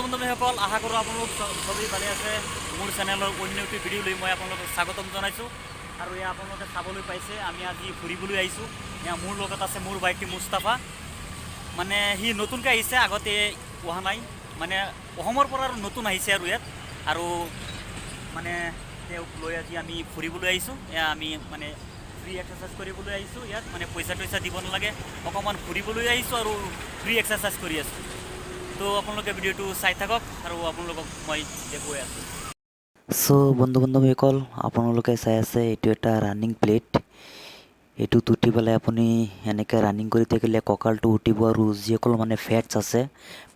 বন্ধু-বান্ধৱীসকল, আশা কৰোঁ আপোনালোক চবেই ভালে আছে। মোৰ চেনেলৰ অন্য এটি ভিডিঅ' লৈ মই আপোনালোকক স্বাগতম জনাইছোঁ। আৰু এয়া আপোনালোকে চাবলৈ পাইছে, আমি আজি ফুৰিবলৈ আহিছোঁ। এয়া মোৰ লগত আছে মোৰ ভাইটি মুস্তাফা। মানে সি নতুনকৈ আহিছে, আগতে অহা নাই। মানে অসমৰ পৰা আৰু নতুন আহিছে আৰু ইয়াত। আৰু মানে তেওঁক লৈ আজি আমি ফুৰিবলৈ আহিছোঁ। এয়া আমি মানে ফ্ৰী এক্সাৰচাইজ কৰিবলৈ আহিছোঁ ইয়াত। মানে পইচা দিব নালাগে, অকণমান ফুৰিবলৈ আহিছোঁ আৰু ফ্ৰী এক্সাৰচাইজ কৰি আছোঁ। তো আপোনালোকে ভিডিঅ'টো চাই থাকক আৰু আপোনালোকক মই দেখুৱাই আছোঁ। বন্ধু-বান্ধৱীসকল, আপোনালোকে চাই আছে এইটো এটা ৰানিং প্লেট। এইটোত উঠি পেলাই আপুনি এনেকৈ ৰানিং কৰি থাকিলে কঁকালটো উঠিব, আৰু যিসকল মানে ফেটছ আছে,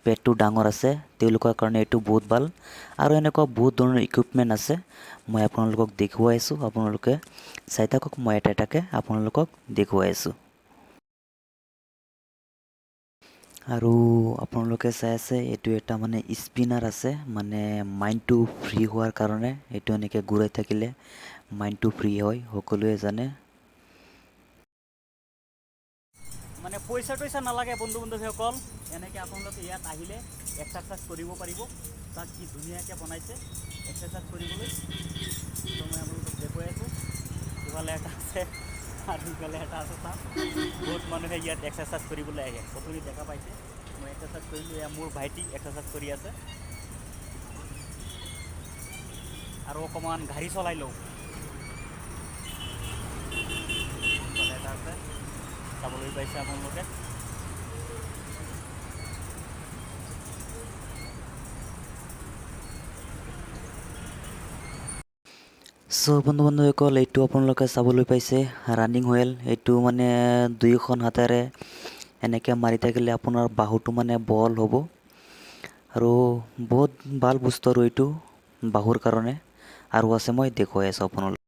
পেটটো ডাঙৰ আছে, তেওঁলোকৰ কাৰণে এইটো বহুত ভাল। আৰু এনেকুৱা বহুত ধৰণৰ ইকুইপমেণ্ট আছে, মই আপোনালোকক দেখুৱাই আছোঁ। আপোনালোকে চাই থাকক, মই এটা এটাকৈ আপোনালোকক দেখুৱাই আছোঁ। আৰু আপোনালোকে চাই আছে এইটো এটা মানে স্পিনাৰ আছে, মানে মাইণ্ডটো ফ্ৰী হোৱাৰ কাৰণে। এইটো এনেকৈ ঘূৰাই থাকিলে মাইণ্ডটো ফ্ৰী হয়, সকলোৱে জানে। মানে পইচা নালাগে বন্ধু-বান্ধৱীসকল, এনেকৈ আপোনালোকে ইয়াত আহিলে এক্সাৰচাইজ কৰিব পাৰিব। তাক কি ধুনীয়াকৈ বনাইছে এক্সাৰচাইজ কৰিবলৈ। তো মই আপোনালোকক দেখুৱাই আছোঁ। ইফালে এটা আছে আৰু ইফালে এটা আছে। তাত বহুত মানুহে ইয়াত এক্সাৰচাইজ কৰিবলৈ আহে। আপুনি দেখা পাইছে মই এক্সাৰচাইজ কৰিলোঁ, এয়া মোৰ ভাইটি এক্সাৰচাইজ কৰি আছে। আৰু অকণমান গাড়ী চলাই লওঁ। ইফালে এটা আছে, চাবলৈ পাইছে আপোনালোকে। বন্ধু-বান্ধৱীসকল, এইটো আপোনালোকে চাবলৈ পাইছে ৰানিং হুইল। এইটো মানে দুয়োখন হাতেৰে এনেকৈ মাৰি থাকিলে আপোনাৰ বাহুটো মানে বল হ'ব, আৰু বহুত ভাল বস্তু আৰু এইটো বাহুৰ কাৰণে। আৰু আছে, মই দেখুৱাই আছোঁ আপোনালোক।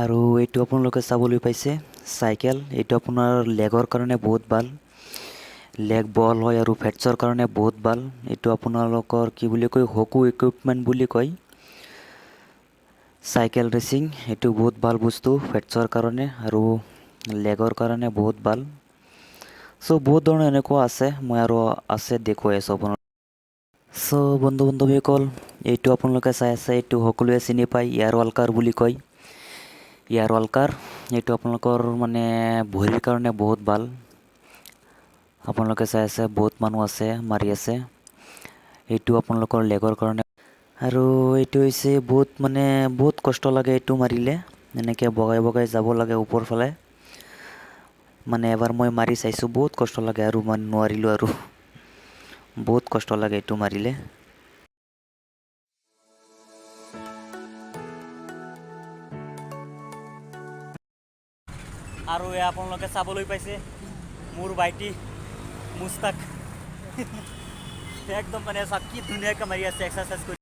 আৰু এইটো আপোনালোকে চাবলৈ পাইছে চাইকেল। এইটো আপোনাৰ লেগৰ কাৰণে বহুত ভাল, লেগ বল হয় আৰু ফেটছৰ কাৰণে বহুত ভাল। এইটো আপোনালোকৰ কি বুলি কয়, হকু ইকুইপমেণ্ট বুলি কয়। চাইকেল ৰেচিং এইটো বহুত ভাল বস্তু ফেটছৰ কাৰণে আৰু লেগৰ কাৰণে বহুত ভাল। বহুত ধৰণৰ এনেকুৱা আছে, মই আৰু আছে দেখুৱাই আছোঁ আপোনালোক। বন্ধু-বান্ধৱীসকল, এইটো আপোনালোকে চাই আছে, এইটো সকলোৱে চিনি পায়, এয়াৰ ৱাল্কাৰ বুলি কয়। এয়াৰ ৱাল্কাৰ এইটো আপোনালোকৰ মানে ভৰিৰ কাৰণে বহুত ভাল। আপোনালোকে চাই আছে, বহুত মানুহ আছে মাৰি আছে। এইটো আপোনালোকৰ লেগৰ কাৰণে। আৰু এইটো হৈছে বহুত কষ্ট লাগে এইটো মাৰিলে। এনেকৈ বগাই বগাই যাব লাগে ওপৰ ফালে। মানে এবাৰ মই মাৰি চাইছোঁ, বহুত কষ্ট লাগে আৰু মই নোৱাৰিলোঁ, আৰু বহুত কষ্ট লাগে এইটো মাৰিলে। আৰু এয়া আপোনালোকে চাবলৈ পাইছে মোৰ ভাইটি মুস্তাক। একদম মানে চাওক কি ধুনীয়াকৈ মাৰি আছে এক্সাৰচাইজ কৰি।